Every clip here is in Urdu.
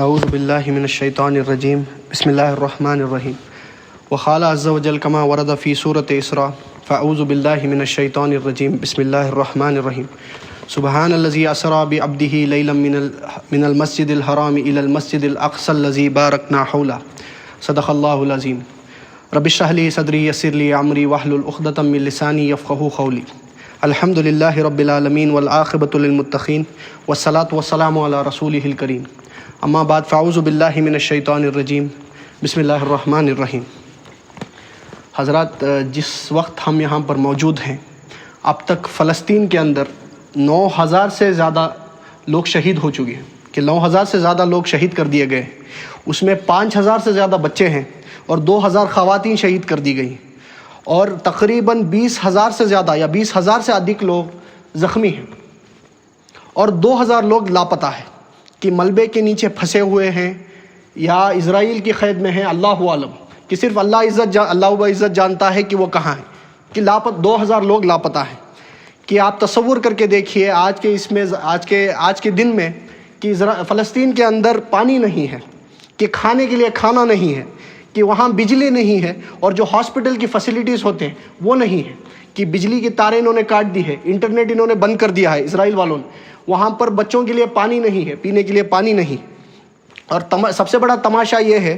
اعوذ باللہ من الشیطان الرجیم بسم اللہ الرحمن الرحیم وقال عز وجل كما ورد في سورة اسراء فاعوذ باللہ من الشیطان الرجیم بسم اللہ الرحمن الرحیم سبحان الذي اسرى بعبده ليلا من المسجد الحرام الى المسجد الاقصى الذي باركنا حوله صدق اللہ العظیم رب اشرح لي صدری یسر لي امری واحلل عقدۃ من لسانی یفقهوا قولی الحمد للہ رب العالمین والعاقبۃ للمتقین والصلاۃ والسلام علی رسولہ الکریم اما بعد فاعوذ باللہ من الشیطان الرجیم بسم اللہ الرحمن الرحیم۔ حضرات، جس وقت ہم یہاں پر موجود ہیں اب تک فلسطین کے اندر 9,000 سے زیادہ لوگ شہید ہو چکے ہیں، کہ 9,000 سے زیادہ لوگ شہید کر دیے گئے، اس میں 5,000 سے زیادہ بچے ہیں اور 2,000 خواتین شہید کر دی گئی، اور تقریباً 20,000 سے زیادہ یا 20,000 سے ادھک لوگ زخمی ہیں، اور 2,000 لوگ لاپتہ ہیں کہ ملبے کے نیچے پھنسے ہوئے ہیں یا اسرائیل کی قید میں ہیں، اللہ عالم، کہ صرف اللہ عزت جانتا ہے کہ وہ کہاں ہیں، کہ 2,000 لوگ لاپتہ ہیں۔ کہ آپ تصور کر کے دیکھیے آج کے دن میں کہ فلسطین کے اندر پانی نہیں ہے، کہ کھانے کے لیے کھانا نہیں ہے، کہ وہاں بجلی نہیں ہے، اور جو ہاسپٹل کی فیسلٹیز ہوتے ہیں وہ نہیں ہے، کہ بجلی کی تاریں انہوں نے کاٹ دی ہے، انٹرنیٹ انہوں نے بند کر دیا ہے اسرائیل والوں نے، وہاں پر بچوں کے لیے پانی نہیں ہے، پینے کے لیے پانی نہیں۔ اور سب سے بڑا تماشا یہ ہے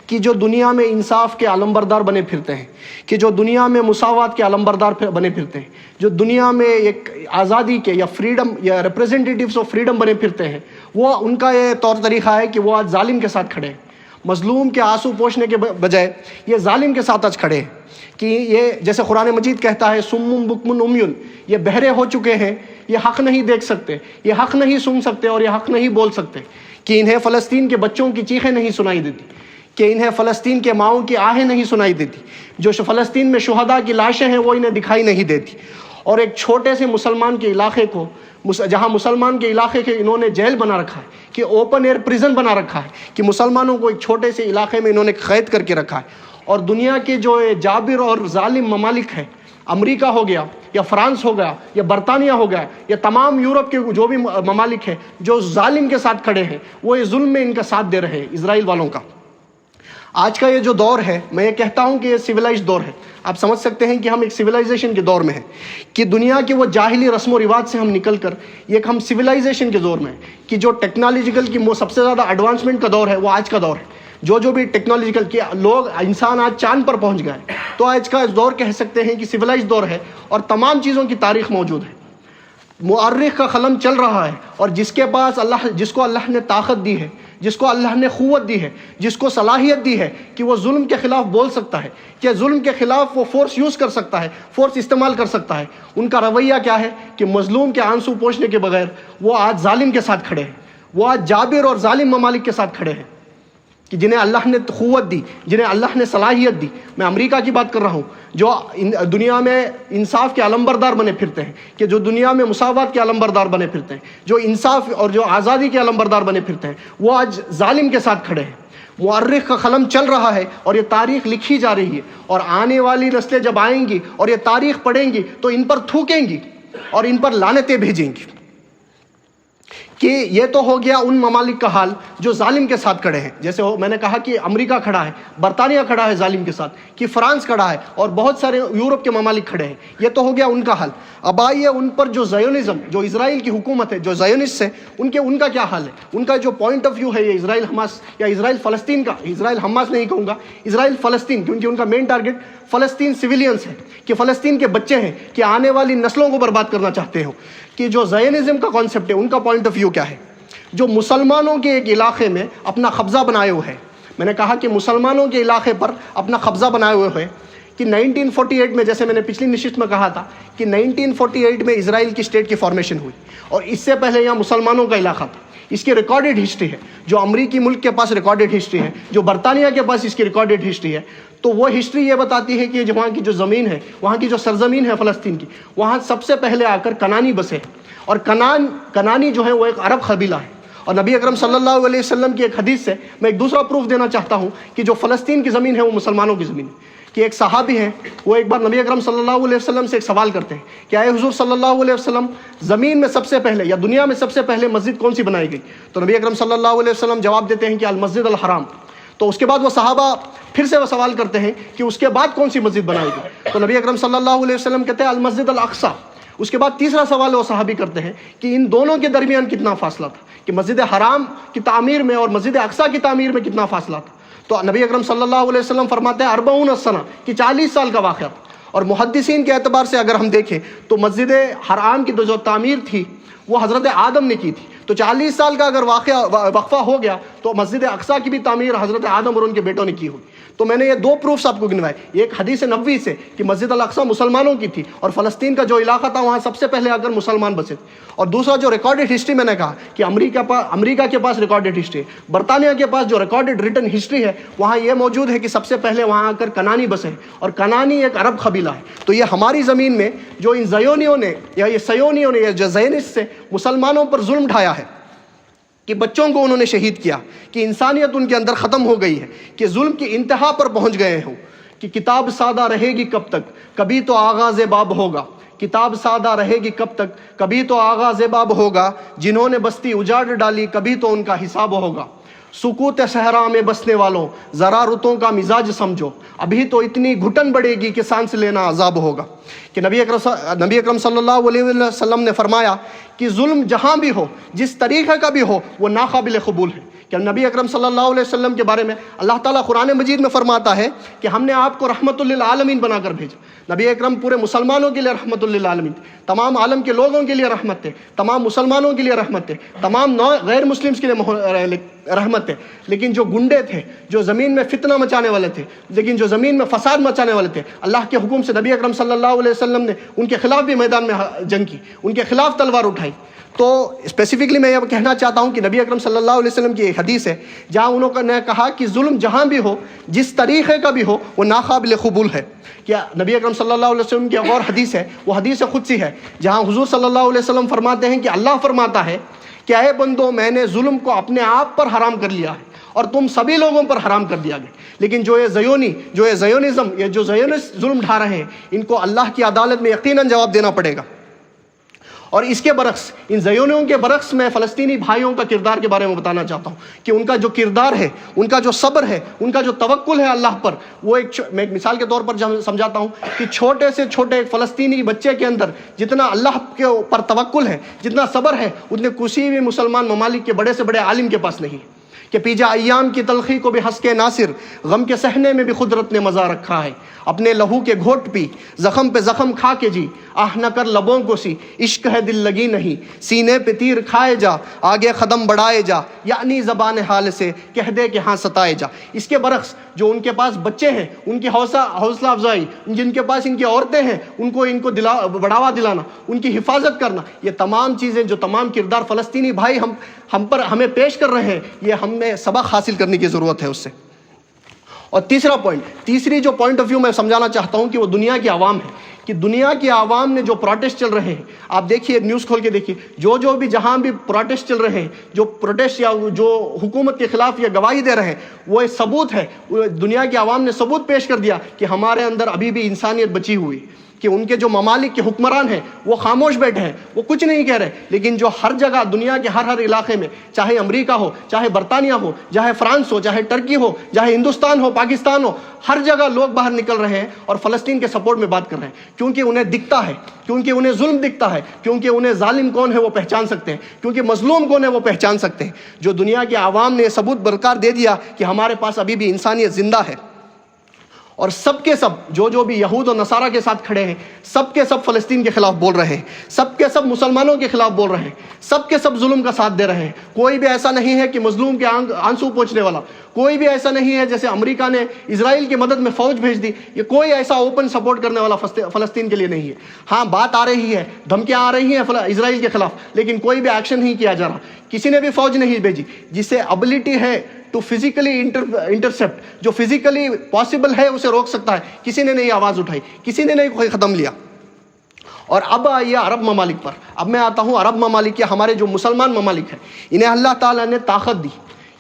کہ جو دنیا میں انصاف کے علمبردار بنے پھرتے ہیں، کہ جو دنیا میں مساوات کے علمبردار بنے پھرتے ہیں، جو دنیا میں ایک آزادی کے یا فریڈم یا ریپریزنٹیٹیوز آف فریڈم بنے پھرتے ہیں، وہ ان کا یہ طور طریقہ ہے کہ وہ آج ظالم کے ساتھ کھڑے ہیں، مظلوم کے آنسو پوچھنے کے بجائے یہ ظالم کے ساتھ آج کھڑے ہیں۔ کہ یہ جیسے قرآن مجید کہتا ہے سم بکم عمیٌ، یہ بہرے ہو چکے ہیں، یہ حق نہیں دیکھ سکتے، یہ حق نہیں سن سکتے، اور یہ حق نہیں بول سکتے، کہ انہیں فلسطین کے بچوں کی چیخیں نہیں سنائی دیتی، کہ انہیں فلسطین کے ماؤں کی آہیں نہیں سنائی دیتی، جو فلسطین میں شہداء کی لاشیں ہیں وہ انہیں دکھائی نہیں دیتی۔ اور ایک چھوٹے سے مسلمان کے علاقے کو، جہاں مسلمان کے علاقے کے انہوں نے جیل بنا رکھا ہے، کہ اوپن ایئر پریزن بنا رکھا ہے، کہ مسلمانوں کو ایک چھوٹے سے علاقے میں انہوں نے قید کر کے رکھا ہے، اور دنیا کے جو جابر اور ظالم ممالک ہیں، امریکہ ہو گیا یا فرانس ہو گیا یا برطانیہ ہو گیا یا تمام یورپ کے جو بھی ممالک ہیں جو ظالم کے ساتھ کھڑے ہیں، وہ یہ ظلم میں ان کا ساتھ دے رہے ہیں اسرائیل والوں کا۔ آج کا یہ جو دور ہے، میں یہ کہتا ہوں کہ یہ سویلائزڈ دور ہے، آپ سمجھ سکتے ہیں کہ ہم ایک سویلائزیشن کے دور میں ہیں، کہ دنیا کے وہ جاہلی رسم و رواج سے ہم نکل کر ایک ہم سویلائزیشن کے دور میں ہیں، کہ جو ٹیکنالوجیکل کی سب سے زیادہ ایڈوانسمنٹ کا دور ہے وہ آج کا دور ہے۔ جو بھی ٹیکنالوجیکل کے لوگ، انسان آج چاند پر پہنچ گئے، تو آج کا دور کہہ سکتے ہیں کہ سویلائزڈ دور ہے، اور تمام چیزوں کی تاریخ موجود ہے، مؤرخ کا قلم چل رہا ہے، اور جس کے پاس جس کو اللہ نے طاقت دی ہے، جس کو اللہ نے قوت دی ہے، جس کو صلاحیت دی ہے کہ وہ ظلم کے خلاف بول سکتا ہے، کہ ظلم کے خلاف وہ فورس یوز کر سکتا ہے، فورس استعمال کر سکتا ہے، ان کا رویہ کیا ہے کہ مظلوم کے آنسو پوچھنے کے بغیر وہ آج ظالم کے ساتھ کھڑے ہیں، وہ آج جابر اور ظالم ممالک کے ساتھ کھڑے ہیں، کہ جنہیں اللہ نے قوت دی، جنہیں اللہ نے صلاحیت دی۔ میں امریکہ کی بات کر رہا ہوں، جو دنیا میں انصاف کے علمبردار بنے پھرتے ہیں، کہ جو دنیا میں مساوات کے علمبردار بنے پھرتے ہیں، جو انصاف اور جو آزادی کے علمبردار بنے پھرتے ہیں، وہ آج ظالم کے ساتھ کھڑے ہیں۔ مؤرخ کا قلم چل رہا ہے، اور یہ تاریخ لکھی جا رہی ہے، اور آنے والی نسلیں جب آئیں گی اور یہ تاریخ پڑھیں گی تو ان پر تھوکیں گی اور ان پر لعنتیں بھیجیں گی۔ کہ یہ تو ہو گیا ان ممالک کا حال جو ظالم کے ساتھ کھڑے ہیں، جیسے میں نے کہا کہ امریکہ کھڑا ہے، برطانیہ کھڑا ہے ظالم کے ساتھ، کہ فرانس کھڑا ہے، اور بہت سارے یورپ کے ممالک کھڑے ہیں، یہ تو ہو گیا ان کا حال۔ اب آئیے ان پر جو زیونزم، جو اسرائیل کی حکومت ہے، جو زیونسٹ ہے، ان کا کیا حال ہے، ان کا جو پوائنٹ آف ویو ہے یہ اسرائیل حماس یا اسرائیل فلسطین کا، اسرائیل حماس نہیں کہوں گا، اسرائیل فلسطین، کیونکہ ان کا مین ٹارگٹ فلسطین سویلینز ہے، کہ فلسطین کے بچے ہیں، کہ آنے والی نسلوں کو برباد کرنا چاہتے ہو۔ کہ جو زیونزم کا کانسیپٹ ہے ان کا پوائنٹ آف ویو کیا ہے، جو مسلمانوں کے ایک علاقے میں اپنا قبضہ بنائے ہوئے ہیں۔ میں نے کہا کہ مسلمانوں کے علاقے پر اپنا قبضہ بنائے ہوئے ہیں، کہ 1948 میں، جیسے میں نے پچھلی نشست میں کہا تھا کہ 1948 میں اسرائیل کی اسٹیٹ کی فارمیشن ہوئی، اور اس سے پہلے یہاں مسلمانوں کا علاقہ تھا۔ اس کی ریکارڈڈ ہسٹری ہے، جو امریکی ملک کے پاس ریکارڈڈ ہسٹری ہے، جو برطانیہ کے پاس اس کی ریکارڈڈ ہسٹری ہے، تو وہ ہسٹری یہ بتاتی ہے کہ وہاں کی جو زمین ہے، وہاں کی جو سرزمین ہے فلسطین کی، وہاں سب سے پہلے آ کر کنانی بسے، اور کنانی جو ہے وہ ایک عرب قبیلہ ہے۔ اور نبی اکرم صلی اللہ علیہ وسلم کی ایک حدیث سے میں ایک دوسرا پروف دینا چاہتا ہوں کہ جو فلسطین کی زمین ہے وہ مسلمانوں کی زمین ہے، کہ ایک صحابی ہیں، وہ ایک بار نبی اکرم صلی اللہ علیہ وسلم سے ایک سوال کرتے ہیں کہ اے حضور صلی اللہ علیہ وسلم، زمین میں سب سے پہلے یا دنیا میں سب سے پہلے مسجد کون سی بنائی گئی؟ تو نبی اکرم صلی اللہ علیہ وسلم جواب دیتے ہیں کہ المسجد الحرام۔ تو اس کے بعد وہ صحابہ پھر سے وہ سوال کرتے ہیں کہ اس کے بعد کون سی مسجد بنائی گئی؟ تو نبی اکرم صلی اللہ علیہ وسلم کہتے ہیں المسجد الاقصی۔ اس کے بعد تیسرا سوال وہ صحابی کرتے ہیں کہ ان دونوں کے درمیان کتنا فاصلہ تھا، کہ مسجد حرام کی تعمیر میں اور مسجد اقصی کی تعمیر میں کتنا فاصلہ تھا؟ تو نبی اکرم صلی اللہ علیہ وسلم فرماتے ہیں 40 سنہ، کہ 40 سال کا واقعہ تھا۔ اور محدثین کے اعتبار سے اگر ہم دیکھیں تو مسجد حرام کی جو تعمیر تھی وہ حضرت آدم نے کی تھی، تو 40 سال کا اگر وقفہ ہو گیا تو مسجد اقصی کی بھی تعمیر حضرت آدم اور ان کے بیٹوں نے کی ہوگی۔ تو میں نے یہ دو پروفس آپ کو گنوائے، ایک حدیث نبوی سے کہ مسجد الاقصی مسلمانوں کی تھی اور فلسطین کا جو علاقہ تھا وہاں سب سے پہلے اگر مسلمان بسے تھے، اور دوسرا جو ریکارڈڈ ہسٹری میں نے کہا کہ امریکہ کے پاس ریکارڈڈ ہسٹری ہے، برطانیہ کے پاس جو ریکارڈڈ ریٹن ہسٹری ہے وہاں یہ موجود ہے کہ سب سے پہلے وہاں آ کر کنانی بسے، اور کنانی ایک عرب قبیلہ ہے۔ تو یہ ہماری زمین میں جو ان زیونیوں نے یا یہ سیونیوں نے یا جو زینسٹ سے مسلمانوں پر ظلم ڈھایا ہے، کہ بچوں کو انہوں نے شہید کیا، کہ انسانیت ان کے اندر ختم ہو گئی ہے، کہ ظلم کی انتہا پر پہنچ گئے ہوں، کہ کتاب سادہ رہے گی کب تک، کبھی تو آغاز باب ہوگا، کتاب سادہ رہے گی کب تک، کبھی تو آغاز باب ہوگا، جنہوں نے بستی اجاڑ ڈالی کبھی تو ان کا حساب ہوگا، سکوت صحرا میں بسنے والوں ذرا رتوں کا مزاج سمجھو، ابھی تو اتنی گھٹن بڑھے گی کہ سانس لینا عذاب ہوگا۔ کہ نبی اکرم صلی اللہ علیہ وسلم نے فرمایا کہ ظلم جہاں بھی ہو، جس طریقے کا بھی ہو، وہ ناقابل قبول ہے۔ کہ نبی اکرم صلی اللہ علیہ وسلم کے بارے میں اللہ تعالیٰ قرآن مجید میں فرماتا ہے کہ ہم نے آپ کو رحمت للعالمین بنا کر بھیجا۔ نبی اکرم پورے مسلمانوں کے لیے رحمت للعالمین تھے، تمام عالم کے لوگوں کے لیے رحمت تھے، تمام مسلمانوں کے لیے رحمت تھے، تمام غیر مسلمس کے لیے رحمت تھے۔ لیکن جو گنڈے تھے، جو زمین میں فتنہ مچانے والے تھے، لیکن جو زمین میں فساد مچانے والے تھے، اللہ کے حکم سے نبی اکرم صلی اللہ علیہ وسلم نے ان کے خلاف بھی میدان میں جنگ کی، ان کے خلاف تلوار اٹھائی۔ تو اسپیسیفکلی میں یہ کہنا چاہتا ہوں کہ نبی اکرم صلی اللہ علیہ وسلم کی ایک حدیث ہے جہاں انہوں نے کہا کہ ظلم جہاں بھی ہو، جس طریقے کا بھی ہو، وہ ناقابل قبول ہے۔ کیا نبی اکرم صلی اللہ علیہ وسلم کی ایک اور حدیث ہے، وہ حدیث قدسی ہے، جہاں حضور صلی اللہ علیہ وسلم فرماتے ہیں کہ اللہ فرماتا ہے کہ اے بندو، میں نے ظلم کو اپنے آپ پر حرام کر لیا ہے اور تم سبھی لوگوں پر حرام کر دیا گیا، لیکن جو یہ زیونزم، یہ جو زیونسٹ ظلم ڈھا رہے ہیں، ان کو اللہ کی عدالت میں یقیناً جواب دینا پڑے گا۔ اور اس کے برعکس، ان زیونیوں کے برعکس، میں فلسطینی بھائیوں کا کردار کے بارے میں بتانا چاہتا ہوں کہ ان کا جو کردار ہے، ان کا جو صبر ہے، ان کا جو توکل ہے اللہ پر، وہ میں ایک مثال کے طور پر سمجھاتا ہوں کہ چھوٹے سے چھوٹے ایک فلسطینی بچے کے اندر جتنا اللہ کے اوپر توکل ہے، جتنا صبر ہے، اتنے کسی بھی مسلمان ممالک کے بڑے سے بڑے عالم کے پاس نہیں ہے۔ کہ پیجا ایام کی تلخی کو بھی ہنس کے ناصر، غم کے سہنے میں بھی قدرت نے مزہ رکھا ہے، اپنے لہو کے گھوٹ پی، زخم پہ زخم کھا کے جی، آہ نہ کر لبوں کو سی، عشق ہے دل لگی نہیں، سینے پہ تیر کھائے جا، آگے قدم بڑھائے جا، یعنی زبان حال سے کہہ دے کہ ہاں ستائے جا۔ اس کے برعکس جو ان کے پاس بچے ہیں، ان کی حوصلہ افزائی، جن کے پاس ان کی عورتیں ہیں، ان کو بڑھاوا دلانا، ان کی حفاظت کرنا، یہ تمام چیزیں، جو تمام کردار فلسطینی بھائی ہمیں پیش کر رہے ہیں، یہ ہمیں سبق حاصل کرنے کی ضرورت ہے اس سے۔ اور تیسری جو پوائنٹ آف ویو میں سمجھانا چاہتا ہوں کہ وہ دنیا کی عوام ہے، کہ دنیا کی عوام نے جو پروٹیسٹ چل رہے ہیں، آپ دیکھیے، نیوز کھول کے دیکھیے، جو بھی جہاں بھی پروٹیسٹ چل رہے ہیں، جو پروٹیسٹ یا جو حکومت کے خلاف یہ گواہی دے رہے ہیں، وہ ایک ثبوت ہے، دنیا کی عوام نے ثبوت پیش کر دیا کہ ہمارے اندر ابھی بھی انسانیت بچی ہوئی، کہ ان کے جو ممالک کے حکمران ہیں وہ خاموش بیٹھے ہیں، وہ کچھ نہیں کہہ رہے، لیکن جو ہر جگہ دنیا کے ہر علاقے میں، چاہے امریکہ ہو، چاہے برطانیہ ہو، چاہے فرانس ہو، چاہے ٹرکی ہو، چاہے ہندوستان ہو، پاکستان ہو، ہر جگہ لوگ باہر نکل رہے ہیں اور فلسطین کے سپورٹ میں بات کر رہے ہیں، کیونکہ انہیں دکھتا ہے، کیونکہ انہیں ظلم دکھتا ہے، کیونکہ انہیں ظالم کون ہے وہ پہچان سکتے ہیں، کیونکہ مظلوم کون ہے وہ پہچان سکتے ہیں۔ جو دنیا کی عوام نے ثبوت برقرار دے دیا کہ ہمارے پاس ابھی بھی انسانیت زندہ ہے، اور سب کے سب جو بھی یہود اور نصارہ کے ساتھ کھڑے ہیں، سب کے سب فلسطین کے خلاف بول رہے ہیں، سب کے سب مسلمانوں کے خلاف بول رہے ہیں، سب کے سب ظلم کا ساتھ دے رہے ہیں۔ کوئی بھی ایسا نہیں ہے کہ مظلوم کے آنسو پوچھنے والا، کوئی بھی ایسا نہیں ہے جیسے امریکہ نے اسرائیل کی مدد میں فوج بھیج دی، یہ کوئی ایسا اوپن سپورٹ کرنے والا فلسطین کے لیے نہیں ہے۔ ہاں، بات آ رہی ہے، دھمکیاں آ رہی ہیں اسرائیل کے خلاف، لیکن کوئی بھی ایکشن نہیں کیا جا رہا، کسی نے بھی فوج نہیں بھیجی۔ جسے ابلٹی ہے ٹو فزیکلی انٹرسپٹ، جو فزیکلی پاسبل ہے اسے روک سکتا ہے، کسی نے نہیں آواز اٹھائی، کسی نے نہیں کوئی قدم لیا۔ اور اب آئیے عرب ممالک پر، اب میں آتا ہوں عرب ممالک کے، ہمارے جو مسلمان ممالک ہیں، انہیں اللہ تعالیٰ نے طاقت دی،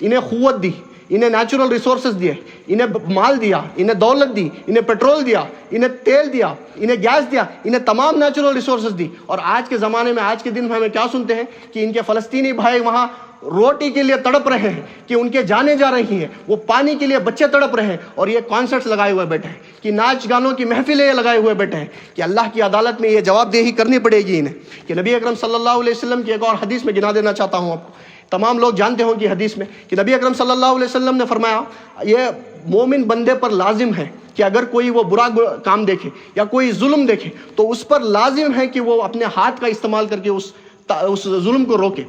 انہیں قوت دی، انہیں نیچرل ریسورسز دیے, انہیں مال دیا, انہیں دولت دی, انہیں پیٹرول دیا, انہیں تیل دیا, انہیں گیس دیا, انہیں تمام نیچرل ریسورسز دی. اور آج کے زمانے میں, آج کے دن میں ہمیں کیا سنتے ہیں کہ ان کے فلسطینی بھائی وہاں روٹی کے لیے تڑپ رہے ہیں, کہ ان کے جانیں جا رہی ہیں, وہ پانی کے لیے بچے تڑپ رہے ہیں, اور یہ کانسرٹس لگائے ہوئے بیٹھے ہیں, کہ ناچ گانوں کی محفلیں لگائے ہوئے بیٹھے ہیں, کہ اللہ کی عدالت میں یہ جواب دہی کرنی پڑے گی انہیں. کہ نبی اکرم صلی اللہ علیہ وسلم کی ایک اور حدیث میں گنا دینا چاہتا ہوں آپ کو, تمام لوگ جانتے ہوں کہ حدیث میں کہ نبی اکرم صلی اللہ علیہ وسلم نے فرمایا یہ مومن بندے پر لازم ہے کہ اگر کوئی وہ برا کام دیکھے یا کوئی ظلم دیکھے تو اس پر لازم ہے کہ وہ اپنے ہاتھ کا استعمال کر کے اس ظلم کو روکے.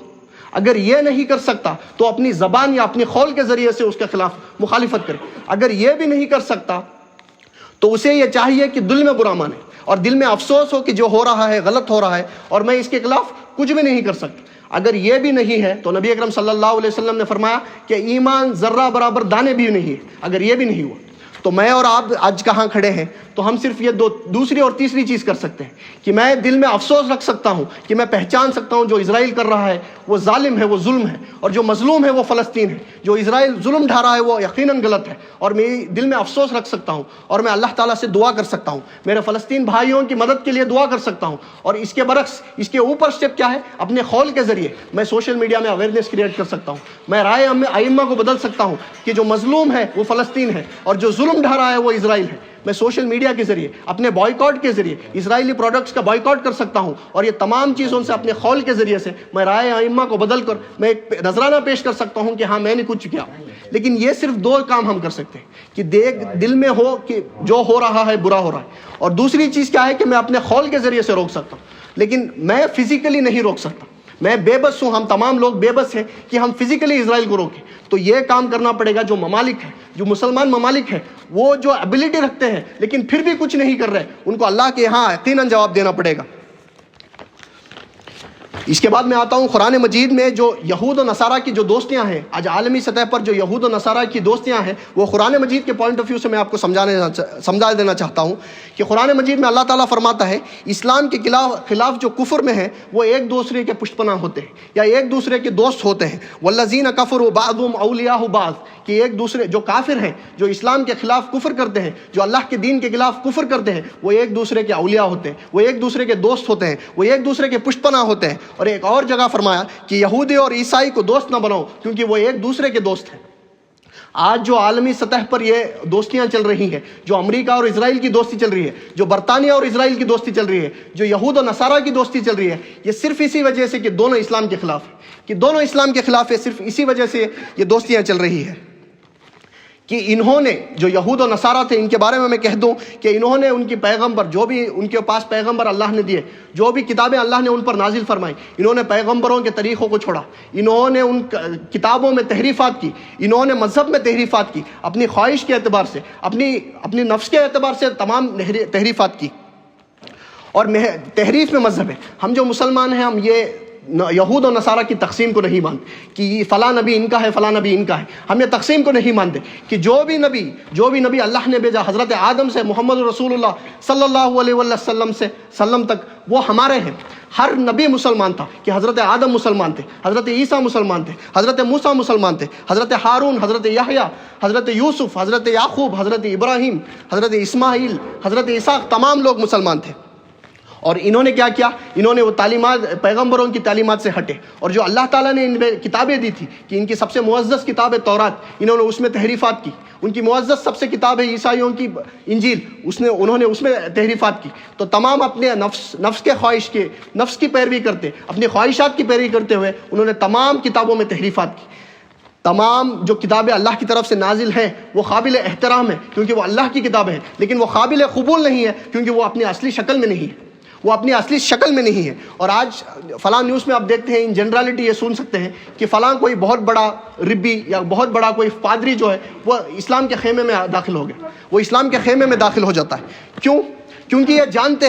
اگر یہ نہیں کر سکتا تو اپنی زبان یا اپنی قول کے ذریعے سے اس کے خلاف مخالفت کرے. اگر یہ بھی نہیں کر سکتا تو اسے یہ چاہیے کہ دل میں برا مانے اور دل میں افسوس ہو کہ جو ہو رہا ہے غلط ہو رہا ہے اور میں اس کے خلاف کچھ بھی نہیں کر سکتا. اگر یہ بھی نہیں ہے تو نبی اکرم صلی اللہ علیہ وسلم نے فرمایا کہ ایمان ذرہ برابر دانے بھی نہیں ہے. اگر یہ بھی نہیں ہوا تو میں اور آپ آج کہاں کھڑے ہیں تو ہم صرف یہ دوسری اور تیسری چیز کر سکتے ہیں کہ میں دل میں افسوس رکھ سکتا ہوں, کہ میں پہچان سکتا ہوں جو اسرائیل کر رہا ہے وہ ظالم ہے, وہ ظلم ہے, اور جو مظلوم ہے وہ فلسطین ہے. جو اسرائیل ظلم ڈھا رہا ہے وہ یقیناً غلط ہے, اور میں دل میں افسوس رکھ سکتا ہوں, اور میں اللہ تعالیٰ سے دعا کر سکتا ہوں, میرے فلسطین بھائیوں کی مدد کے لیے دعا کر سکتا ہوں. اور اس کے برعکس اس کے اوپر سٹیپ کیا ہے, اپنے قول کے ذریعے میں سوشل میڈیا میں اویئرنیس کریٹ کر سکتا ہوں, میں رائے ائمہ کو بدل سکتا ہوں کہ جو مظلوم ہے وہ فلسطین ہے اور جو ظلم ڈھا رہا ہے وہ اسرائیل ہے. میں سوشل میڈیا کے ذریعے اپنے بائیکاٹ کے ذریعے اسرائیلی پروڈکٹس کا بائیکاٹ کر سکتا ہوں, اور یہ تمام چیزوں سے اپنے قول کے ذریعے سے میں رائے ائمہ کو بدل کر میں ایک نذرانہ پیش کر سکتا ہوں کہ ہاں میں نے کچھ کیا. لیکن یہ صرف دو کام ہم کر سکتے ہیں کہ دل میں ہو کہ جو ہو رہا ہے برا ہو رہا ہے, اور دوسری چیز کیا ہے کہ میں اپنے قول کے ذریعے سے روک سکتا ہوں, لیکن میں فزیکلی نہیں روک سکتا. میں بے بس ہوں, ہم تمام لوگ بے بس ہیں کہ ہم فزیکلی اسرائیل کو روکیں. تو یہ کام کرنا پڑے گا جو ممالک ہیں, جو مسلمان ممالک ہیں, وہ جو ایبلٹی رکھتے ہیں لیکن پھر بھی کچھ نہیں کر رہے, ان کو اللہ کے یہاں یقیناً جواب دینا پڑے گا. اس کے بعد میں آتا ہوں قرآن مجید میں جو یہود و نصارہ کی جو دوستیاں ہیں, آج عالمی سطح پر جو یہود و نصارہ کی دوستیاں ہیں وہ قرآن مجید کے پوائنٹ آف ویو سے میں آپ کو سمجھا دینا چاہتا ہوں کہ قرآن مجید میں اللہ تعالیٰ فرماتا ہے اسلام کے خلاف جو کفر میں ہیں وہ ایک دوسرے کے پشت پناہ ہوتے ہیں یا ایک دوسرے کے دوست ہوتے ہیں. والذین کفروا بعضهم اولیاء بعض, کہ ایک دوسرے جو کافر ہیں, جو اسلام کے خلاف کفر کرتے ہیں, جو اللہ کے دین کے خلاف کفر کرتے ہیں, وہ ایک دوسرے کے اولیاء ہوتے ہیں, وہ ایک دوسرے کے دوست ہوتے ہیں, وہ ایک دوسرے کے پشت پناہ ہوتے ہیں. اور ایک اور جگہ فرمایا کہ یہودی اور عیسائی کو دوست نہ بناؤ کیونکہ وہ ایک دوسرے کے دوست ہیں. آج جو عالمی سطح پر یہ دوستیاں چل رہی ہیں, جو امریکہ اور اسرائیل کی دوستی چل رہی ہے, جو برطانیہ اور اسرائیل کی دوستی چل رہی ہے, جو یہود و نصارہ کی دوستی چل رہی ہے, یہ صرف اسی وجہ سے کہ دونوں اسلام کے خلاف ہیں, کہ دونوں اسلام کے خلاف ہے. صرف اسی وجہ سے یہ دوستیاں چل رہی ہے کہ انہوں نے جو یہود و نصارہ تھے, ان کے بارے میں میں کہہ دوں کہ انہوں نے ان کی پیغمبر, جو بھی ان کے پاس پیغمبر اللہ نے دیے, جو بھی کتابیں اللہ نے ان پر نازل فرمائی, انہوں نے پیغمبروں کے طریقوں کو چھوڑا, انہوں نے ان کتابوں میں تحریفات کی, انہوں نے مذہب میں تحریفات کی, اپنی خواہش کے اعتبار سے, اپنی نفس کے اعتبار سے تمام تحریفات کی. اور تحریف میں مذہب ہے. ہم جو مسلمان ہیں ہم یہ یہود و نصارہ کی تقسیم کو نہیں مانتے کہ فلاں نبی ان کا ہے فلاں نبی ان کا ہے. ہم یہ تقسیم کو نہیں مانتے کہ جو بھی نبی اللہ نے بھیجا حضرت آدم سے محمد رسول اللہ صلی اللہ علیہ وسلم تک وہ ہمارے ہیں. ہر نبی مسلمان تھا کہ حضرت آدم مسلمان تھے, حضرت عیسیٰ مسلمان تھے, حضرت موسیٰ مسلمان تھے, حضرت ہارون, حضرت یحییٰ, حضرت یوسف, حضرت یعقوب, حضرت ابراہیم, حضرت اسماعیل, حضرت اسحاق, تمام لوگ مسلمان تھے. اور انہوں نے کیا کیا, انہوں نے وہ تعلیمات, پیغمبروں کی تعلیمات سے ہٹے, اور جو اللہ تعالیٰ نے ان میں کتابیں دی تھی کہ ان کی سب سے معزز کتاب ہے تورات, انہوں نے اس میں تحریفات کی. ان کی معزز سب سے کتاب ہے عیسائیوں کی انجیل, انہوں نے اس میں تحریفات کی. تو تمام اپنے نفس کے خواہش کے, نفس کی پیروی کرتے, اپنی خواہشات کی پیروی کرتے ہوئے انہوں نے تمام کتابوں میں تحریفات کی. تمام جو کتابیں اللہ کی طرف سے نازل ہیں وہ قابل احترام ہیں کیونکہ وہ اللہ کی کتابیں ہیں, لیکن وہ قابل قبول نہیں ہے کیونکہ وہ اپنی اصلی شکل میں نہیں ہے, وہ اپنی اصلی شکل میں نہیں ہے. اور آج فلاں نیوز میں آپ دیکھتے ہیں ان جنرالٹی یہ سن سکتے ہیں کہ فلاں کوئی بہت بڑا ربی یا بہت بڑا کوئی پادری جو ہے وہ اسلام کے خیمے میں داخل ہو گیا, وہ اسلام کے خیمے میں داخل ہو جاتا ہے. کیوں؟ کیونکہ یہ جانتے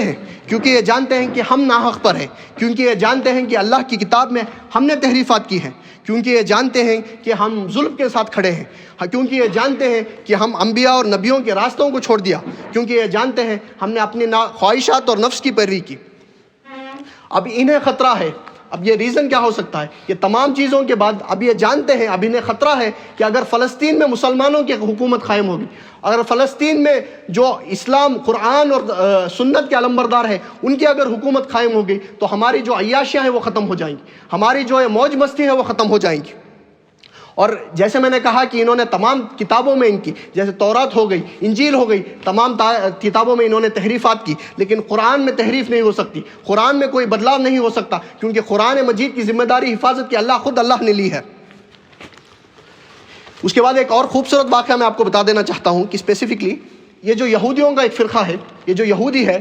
ہیں کہ ہم ناحق پر ہیں, کیونکہ یہ جانتے ہیں کہ اللہ کی کتاب میں ہم نے تحریفات کی ہیں, کیونکہ یہ جانتے ہیں کہ ہم ظلم کے ساتھ کھڑے ہیں, کیونکہ یہ جانتے ہیں کہ ہم انبیاء اور نبیوں کے راستوں کو چھوڑ دیا, کیونکہ یہ جانتے ہیں ہم نے اپنی خواہشات اور نفس کی پیروی کی. اب انہیں خطرہ ہے اب یہ ریزن کیا ہو سکتا ہے؟ یہ تمام چیزوں کے بعد اب یہ جانتے ہیں، اب انہیں خطرہ ہے کہ اگر فلسطین میں مسلمانوں کی حکومت قائم ہوگی، اگر فلسطین میں جو اسلام، قرآن اور سنت کے علمبردار ہیں ان کی اگر حکومت قائم ہوگی تو ہماری جو عیاشیاں ہیں وہ ختم ہو جائیں گی، ہماری جو موج مستی ہے وہ ختم ہو جائیں گی۔ اور جیسے میں نے کہا کہ انہوں نے تمام کتابوں میں ان کی، جیسے تورات ہو گئی، انجیل ہو گئی، تمام کتابوں میں انہوں نے تحریفات کی، لیکن قرآن میں تحریف نہیں ہو سکتی، قرآن میں کوئی بدلاؤ نہیں ہو سکتا، کیونکہ قرآن مجید کی ذمہ داری حفاظت کی خود اللہ نے لی ہے۔ اس کے بعد ایک اور خوبصورت واقعہ میں آپ کو بتا دینا چاہتا ہوں کہ اسپیسیفکلی یہ جو یہودیوں کا ایک فرقہ ہے، یہ جو یہودی ہے،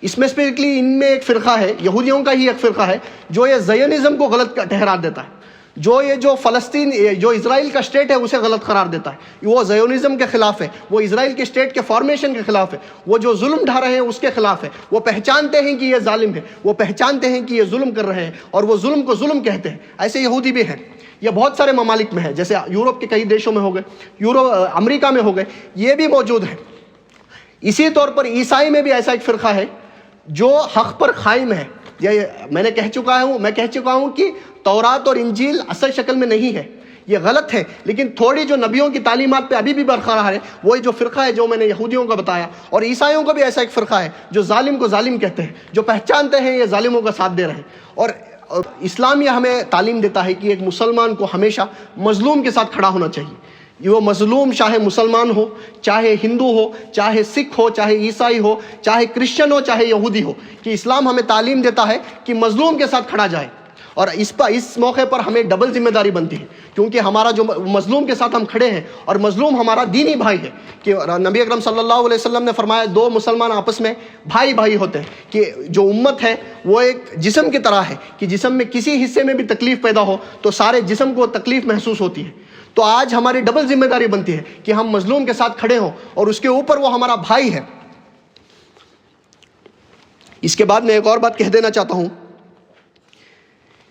اس میں اسپیسیفکلی ان میں ایک فرقہ ہے، یہودیوں کا ہی ایک فرقہ ہے جو یہ زیونزم کو غلط ٹھہرا دیتا ہے، جو فلسطین، جو اسرائیل کا اسٹیٹ ہے اسے غلط قرار دیتا ہے، وہ زیونزم کے خلاف ہے، وہ اسرائیل کے اسٹیٹ کے فارمیشن کے خلاف ہے، وہ جو ظلم ڈھا رہے ہیں اس کے خلاف ہے، وہ پہچانتے ہیں کہ یہ ظالم ہے، وہ پہچانتے ہیں کہ یہ ظلم کر رہے ہیں اور وہ ظلم کو ظلم کہتے ہیں۔ ایسے یہودی بھی ہیں، یہ بہت سارے ممالک میں ہے، جیسے یورپ کے کئی دیشوں میں ہو گئے، امریکہ میں ہو گئے، یہ بھی موجود ہیں۔ اسی طور پر عیسائی میں بھی ایسا ایک فرقہ ہے جو حق پر قائم ہے۔ یہ میں کہہ چکا ہوں کہ تورات اور انجیل اصل شکل میں نہیں ہے، یہ غلط ہے، لیکن تھوڑی جو نبیوں کی تعلیمات پہ ابھی بھی برقرار ہے، وہی جو فرقہ ہے جو میں نے یہودیوں کا بتایا، اور عیسائیوں کا بھی ایسا ایک فرقہ ہے جو ظالم کو ظالم کہتے ہیں، جو پہچانتے ہیں یہ ظالموں کا ساتھ دے رہے ہیں۔ اور اسلام یہ ہمیں تعلیم دیتا ہے کہ ایک مسلمان کو ہمیشہ مظلوم کے ساتھ کھڑا ہونا چاہیے، یہ وہ مظلوم چاہے مسلمان ہو، چاہے ہندو ہو، چاہے سکھ ہو، چاہے عیسائی ہو، چاہے کرسچن ہو، چاہے یہودی ہو، کہ اسلام ہمیں تعلیم دیتا ہے کہ مظلوم کے ساتھ کھڑا جائے۔ اور اس موقع پر ہمیں ڈبل ذمہ داری بنتی ہے، کیونکہ ہمارا جو مظلوم کے ساتھ ہم کھڑے ہیں، اور مظلوم ہمارا دینی بھائی ہے، کہ نبی اکرم صلی اللہ علیہ وسلم نے فرمایا دو مسلمان آپس میں بھائی ہوتے ہیں، کہ جو امت ہے وہ ایک جسم کی طرح ہے، کہ جسم میں کسی حصے میں بھی تکلیف پیدا ہو تو سارے جسم کو تکلیف محسوس ہوتی ہے۔ تو آج ہماری ڈبل ذمہ داری بنتی ہے کہ ہم مظلوم کے ساتھ کھڑے ہوں، اور اس کے اوپر وہ ہمارا بھائی ہے۔ اس کے بعد میں ایک اور بات کہہ دینا چاہتا ہوں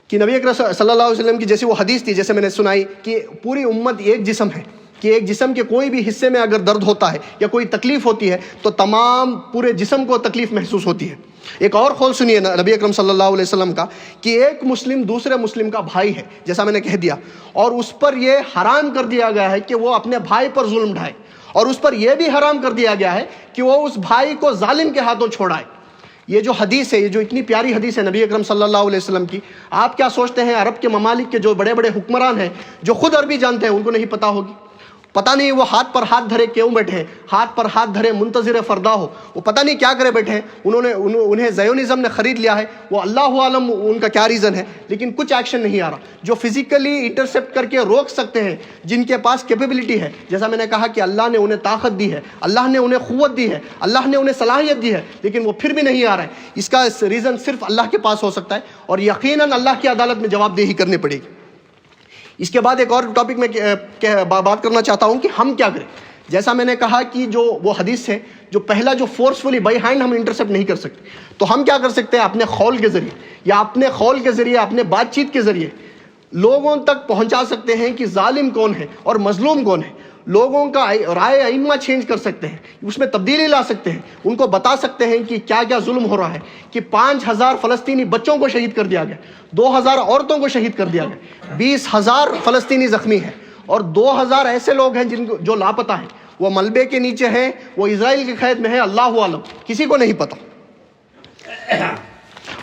کہ نبی اکرم صلی اللہ علیہ وسلم کی جیسی وہ حدیث تھی، جیسے میں نے سنائی کہ پوری امت ایک جسم ہے، کہ ایک جسم کے کوئی بھی حصے میں اگر درد ہوتا ہے یا کوئی تکلیف ہوتی ہے تو تمام پورے جسم کو تکلیف محسوس ہوتی ہے۔ ایک اور قول سنیے نبی اکرم صلی اللہ علیہ وسلم کا کہ ایک مسلم دوسرے مسلم کا بھائی ہے، جیسا میں نے کہہ دیا، اور اس پر یہ حرام کر دیا گیا ہے کہ وہ اپنے بھائی پر ظلم ڈھائے، اور اس پر یہ بھی حرام کر دیا گیا ہے کہ وہ اس بھائی کو ظالم کے ہاتھوں چھوڑائے۔ یہ جو حدیث ہے، یہ جو اتنی پیاری حدیث ہے نبی اکرم صلی اللہ علیہ وسلم کی، آپ کیا سوچتے ہیں عرب کے ممالک کے جو بڑے بڑے حکمران ہیں جو خود عربی جانتے ہیں ان کو نہیں پتا ہوگی؟ پتہ نہیں وہ ہاتھ پر ہاتھ دھرے کیوں بیٹھے ہیں، ہاتھ پر ہاتھ دھرے منتظر فردا ہو، وہ پتہ نہیں کیا کرے بیٹھے ہیں، انہیں زیونزم نے خرید لیا ہے، وہ اللہ عالم ان کا کیا ریزن ہے، لیکن کچھ ایکشن نہیں آ رہا۔ جو فزیکلی انٹرسیپٹ کر کے روک سکتے ہیں، جن کے پاس کیپیبلٹی ہے، جیسا میں نے کہا کہ اللہ نے انہیں طاقت دی ہے، اللہ نے انہیں قوت دی ہے، اللہ نے انہیں صلاحیت دی ہے، لیکن وہ پھر بھی نہیں آ رہا ہے، اس کا ریزن صرف اللہ کے پاس ہو سکتا ہے، اور یقیناً اللہ کی عدالت میں جواب دہی کرنی پڑے گی۔ اس کے بعد ایک اور ٹاپک میں بات کرنا چاہتا ہوں کہ ہم کیا کریں۔ جیسا میں نے کہا کہ جو وہ حدیث ہے، جو پہلا جو فورسفلی بائی ہینڈ ہم انٹرسیپٹ نہیں کر سکتے، تو ہم کیا کر سکتے ہیں؟ اپنے قول کے ذریعے یا اپنے قول کے ذریعے، اپنے بات چیت کے ذریعے لوگوں تک پہنچا سکتے ہیں کہ ظالم کون ہے اور مظلوم کون ہے۔ لوگوں کا رائے ائمہ چینج کر سکتے ہیں، اس میں تبدیلی لا سکتے ہیں، ان کو بتا سکتے ہیں کہ کیا کیا ظلم ہو رہا ہے، کہ 5000 فلسطینی بچوں کو شہید کر دیا گیا، 2000 عورتوں کو شہید کر دیا گیا، 20,000 فلسطینی زخمی ہیں، اور 2000 ایسے لوگ ہیں جو لاپتہ ہیں، وہ ملبے کے نیچے ہیں، وہ اسرائیل کی قید میں ہے، اللہ عالم، کسی کو نہیں پتا۔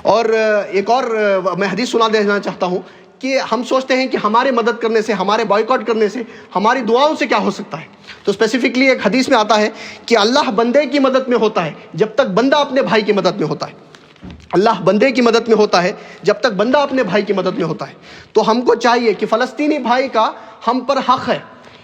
اور ایک اور میں حدیث سنا دینا چاہتا ہوں کہ ہم سوچتے ہیں کہ ہمارے مدد کرنے سے، ہمارے بائیکاٹ کرنے سے، ہماری دعاؤں سے کیا ہو سکتا ہے۔ تو اسپیسیفکلی ایک حدیث میں آتا ہے کہ اللہ بندے کی مدد میں ہوتا ہے جب تک بندہ اپنے بھائی کی مدد میں ہوتا ہے۔ اللہ بندے کی مدد میں ہوتا ہے جب تک بندہ اپنے بھائی کی مدد میں ہوتا ہے۔ تو ہم کو چاہیے کہ فلسطینی بھائی کا ہم پر حق ہے،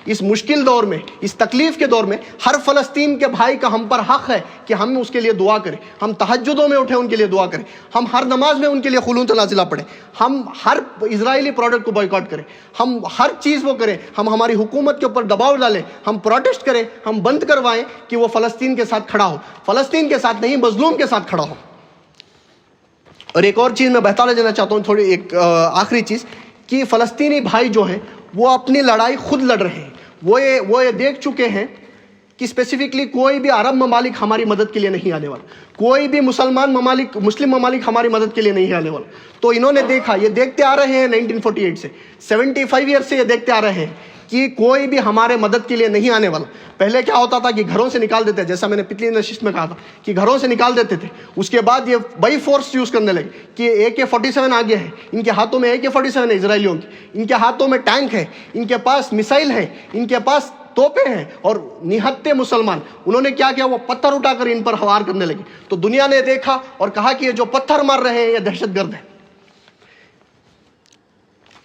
اس مشکل دور میں، اس تکلیف کے دور میں، ہر فلسطین کے بھائی کا ہم پر حق ہے کہ ہم اس کے لیے دعا کریں، ہم تہجدوں میں اٹھیں ان کے لیے دعا کریں، ہم ہر نماز میں ان کے لیے قنوت نازلہ پڑھیں، ہم ہر اسرائیلی پروڈکٹ کو بائیکاٹ کریں، ہم ہر چیز وہ کریں، ہم ہماری حکومت کے اوپر دباؤ ڈالیں، ہم پروٹیسٹ کریں، ہم بند کروائیں کہ وہ فلسطین کے ساتھ کھڑا ہو، فلسطین کے ساتھ نہیں، مظلوم کے ساتھ کھڑا ہو۔ اور ایک اور چیز میں بتا دینا چاہتا ہوں، تھوڑی ایک آخری چیز، کہ فلسطینی بھائی جو ہیں وہ اپنی لڑائی خود لڑ رہے ہیں، وہ یہ دیکھ چکے ہیں کہ اسپیسیفکلی کوئی بھی عرب ممالک ہماری مدد کے لیے نہیں آنے والا, کوئی بھی مسلم ممالک ہماری مدد کے لیے نہیں آنے والا. تو انہوں نے دیکھا, یہ دیکھتے آ رہے ہیں 1948 سے, 75 ایئر سے یہ دیکھتے آ رہے ہیں کہ کوئی بھی ہمارے مدد کے لیے نہیں آنے والا. پہلے کیا ہوتا تھا کہ گھروں سے نکال دیتے, جیسا میں نے پچھلی نشست میں کہا تھا کہ گھروں سے نکال دیتے تھے. اس کے بعد یہ بائی فورس یوز کرنے لگے کہ AK-47 آگے ہے, ان کے ہاتھوں میں AK-47 ہے اسرائیلیوں کی, ان کے ہاتھوں میں ٹینک ہے, ان کے پاس میسائل ہے, ان کے پاس توپیں ہیں. اور نہتے مسلمان انہوں نے کیا کیا, وہ پتھر اٹھا کر ان پر ہوار کرنے لگے. تو دنیا نے دیکھا اور کہا کہ یہ جو پتھر مار رہے ہیں یہ دہشت گرد ہے.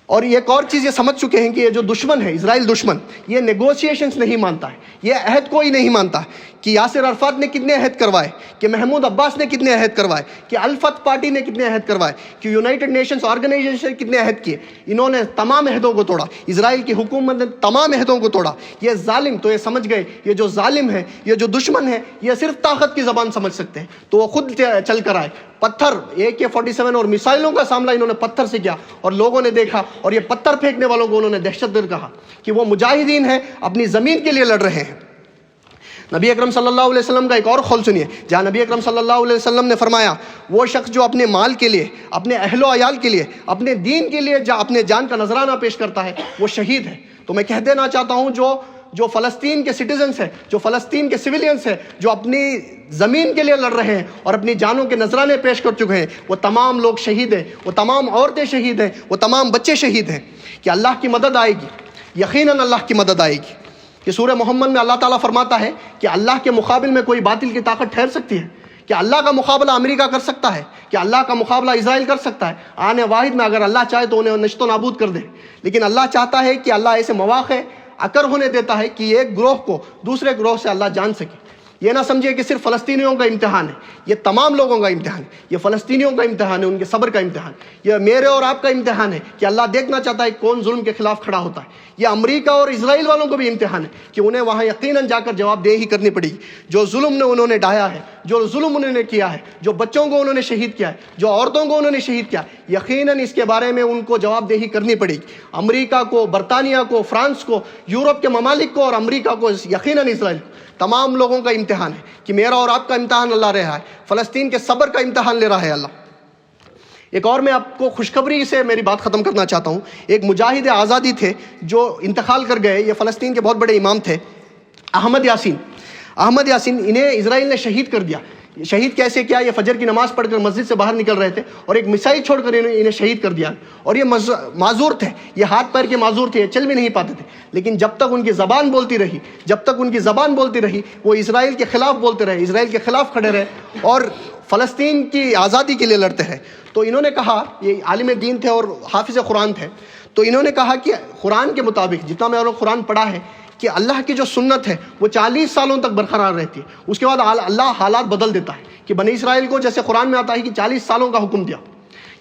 اور ایک اور چیز یہ سمجھ چکے ہیں کہ یہ جو دشمن ہے, اسرائیل دشمن, یہ نیگوشیشنز نہیں مانتا ہے, یہ عہد کوئی نہیں مانتا ہے. کہ یاسر عرفات نے کتنے عہد کروائے, کہ محمود عباس نے کتنے عہد کروائے, کہ الفتح پارٹی نے کتنے عہد کروائے, کہ یونائٹڈ نیشنز آرگنائزیشن نے کتنے عہد کیے. انہوں نے تمام عہدوں کو توڑا, اسرائیل کی حکومت نے تمام عہدوں کو توڑا. یہ ظالم, تو یہ سمجھ گئے یہ جو ظالم ہے, یہ جو دشمن ہے, یہ صرف طاقت کی زبان سمجھ سکتے ہیں. تو وہ خود چل کر آئے, پتھر AK-47 اور میسائلوں کا سامنا انہوں نے پتھر سے کیا. اور لوگوں نے دیکھا, اور یہ پتھر پھینکنے والوں کو انہوں نے دہشت گرد کہا کہ وہ مجاہدین ہیں, اپنی زمین کے لیے لڑ رہے ہیں. نبی اکرم صلی اللہ علیہ وسلم کا ایک اور قول سنیے, جہاں نبی اکرم صلی اللہ علیہ وسلم نے فرمایا, وہ شخص جو اپنے مال کے لیے, اپنے اہل و عیال کے لیے, اپنے دین کے لیے اپنے جان کا نذرانہ پیش کرتا ہے, وہ شہید ہے. تو میں کہہ دینا چاہتا ہوں, جو فلسطین کے سٹیزنز ہیں, جو فلسطین کے سویلینز ہیں, جو اپنی زمین کے لیے لڑ رہے ہیں اور اپنی جانوں کے نذرانے پیش کر چکے ہیں, وہ تمام لوگ شہید ہیں, وہ تمام عورتیں شہید ہیں, وہ تمام بچے شہید ہیں. کہ اللہ کی مدد آئے گی, یقیناً اللہ کی مدد آئے گی. کہ سورہ محمد میں اللہ تعالیٰ فرماتا ہے کہ اللہ کے مقابل میں کوئی باطل کی طاقت ٹھہر سکتی ہے؟ کہ اللہ کا مقابلہ امریکہ کر سکتا ہے؟ کہ اللہ کا مقابلہ اسرائیل کر سکتا ہے؟ آنے واحد میں اگر اللہ چاہے تو انہیں نشت و نابود کر دے. لیکن اللہ چاہتا ہے کہ اللہ ایسے مواقع اکر ہونے دیتا ہے کہ ایک گروہ کو دوسرے گروہ سے اللہ جان سکے. یہ نہ سمجھے کہ صرف فلسطینیوں کا امتحان ہے, یہ تمام لوگوں کا امتحان ہے. یہ فلسطینیوں کا امتحان ہے, ان کے صبر کا امتحان. یہ میرے اور آپ کا امتحان ہے کہ اللہ دیکھنا چاہتا ہے کون ظلم کے خلاف کھڑا ہوتا ہے. یہ امریکہ اور اسرائیل والوں کو بھی امتحان ہے کہ انہیں وہاں یقیناً جا کر جواب دہی کرنی پڑے گی. جو ظلم نے انہوں نے ڈھایا ہے, جو ظلم انہوں نے کیا ہے, جو بچوں کو انہوں نے شہید کیا ہے, جو عورتوں کو انہوں نے شہید کیا, یقیناً اس کے بارے میں ان کو جواب دہی کرنی پڑے گی. امریکہ کو, برطانیہ کو, فرانس کو, یورپ کے ممالک کو اور امریکہ کو, یقیناً اسرائیل کو, تمام لوگوں کا امتحان ہے. کہ میرا اور آپ کا امتحان اللہ رہا ہے, فلسطین کے صبر کا امتحان لے رہا ہے اللہ. ایک اور میں آپ کو خوشخبری سے میری بات ختم کرنا چاہتا ہوں. ایک مجاہد آزادی تھے جو انتقال کر گئے, یہ فلسطین کے بہت بڑے امام تھے, احمد یاسین. انہیں اسرائیل نے شہید کر دیا. شہید کیسے کیا؟ یہ فجر کی نماز پڑھ کر مسجد سے باہر نکل رہے تھے اور ایک میسائل چھوڑ کر انہیں شہید کر دیا. اور یہ معذور تھے, یہ ہاتھ پیر کے معذور تھے, یہ چل بھی نہیں پاتے تھے. لیکن جب تک ان کی زبان بولتی رہی, وہ اسرائیل کے خلاف بولتے رہے, اسرائیل کے خلاف کھڑے رہے اور فلسطین کی آزادی کے لیے لڑتے ہیں. تو انہوں نے کہا, یہ عالم دین تھے اور حافظ قرآن تھے, تو انہوں نے کہا کہ قرآن کے مطابق جتنا میں نے قرآن پڑھا ہے کہ اللہ کی جو سنت ہے وہ 40 سالوں تک برقرار رہتی ہے. اس کے بعد اللہ حالات بدل دیتا ہے. کہ بنی اسرائیل کو جیسے قرآن میں آتا ہے کہ 40 سالوں کا حکم دیا,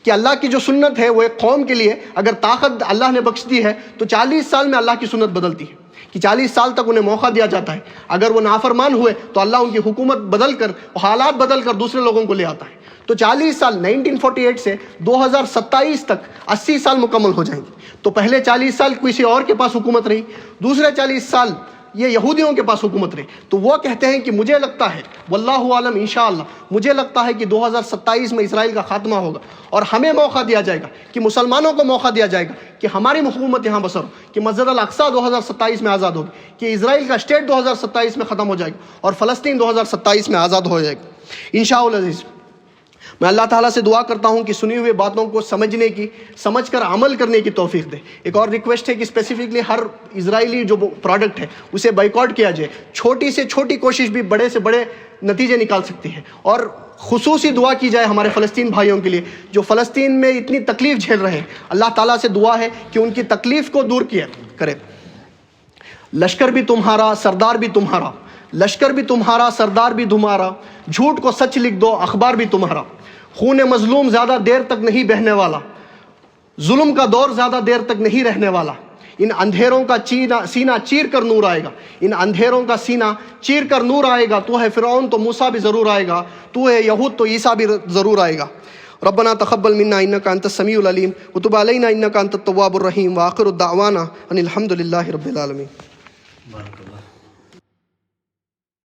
کہ اللہ کی جو سنت ہے وہ ایک قوم کے لیے اگر طاقت اللہ نے بخش دی ہے تو 40 سال میں اللہ کی سنت بدلتی ہے. کہ 40 سال تک انہیں موقع دیا جاتا ہے. اگر وہ نافرمان ہوئے تو اللہ ان کی حکومت بدل کر, حالات بدل کر دوسرے لوگوں کو لے آتا ہے. تو 40 سال 1948 سے 2027 تک 80 سال مکمل ہو جائیں گے. تو پہلے 40 سال کسی اور کے پاس حکومت رہی, دوسرے 40 سال یہ یہودیوں کے پاس حکومت رہی. تو وہ کہتے ہیں کہ مجھے لگتا ہے, واللہ عالم انشاءاللہ, مجھے لگتا ہے کہ 2027 میں اسرائیل کا خاتمہ ہوگا اور ہمیں موقع دیا جائے گا, کہ مسلمانوں کو موقع دیا جائے گا کہ ہماری حکومت یہاں بسر ہو, کہ مسجد الاقصی 2027 میں آزاد ہوگی, کہ اسرائیل کا اسٹیٹ 2027 میں ختم ہو جائے گا اور فلسطین 2027 میں آزاد ہو جائے گا انشاءاللہ العزیز. میں اللہ تعالیٰ سے دعا کرتا ہوں کہ سنی ہوئی باتوں کو سمجھنے کی, سمجھ کر عمل کرنے کی توفیق دے. ایک اور ریکویسٹ ہے کہ اسپیسیفکلی ہر اسرائیلی جو پروڈکٹ ہے اسے بائیکاٹ کیا جائے. چھوٹی سے چھوٹی کوشش بھی بڑے سے بڑے نتیجے نکال سکتی ہے. اور خصوصی دعا کی جائے ہمارے فلسطین بھائیوں کے لیے جو فلسطین میں اتنی تکلیف جھیل رہے ہیں. اللہ تعالیٰ سے دعا ہے کہ ان کی تکلیف کو دور کیا کرے. لشکر بھی تمہارا, سردار بھی تمہارا, لشکر بھی تمہارا, سردار بھی تمہارا, جھوٹ کو سچ لکھ دو, اخبار بھی تمہارا. خون مظلوم زیادہ دیر تک نہیں بہنے والا, ظلم کا دور زیادہ دیر تک نہیں رہنے والا. ان اندھیروں کا سینہ چیر کر نور آئے گا, ان اندھیروں کا سینہ چیر کر نور آئے گا. تو ہے فرعون تو موسیٰ بھی ضرور آئے گا, تو ہے یہود تو عیسیٰ بھی ضرور آئے گا. ربنا تقبل منا انك انت السميع العليم وتب علينا انك انت التواب الرحيم واخر الدعوانا ان الحمد لله رب العالمين.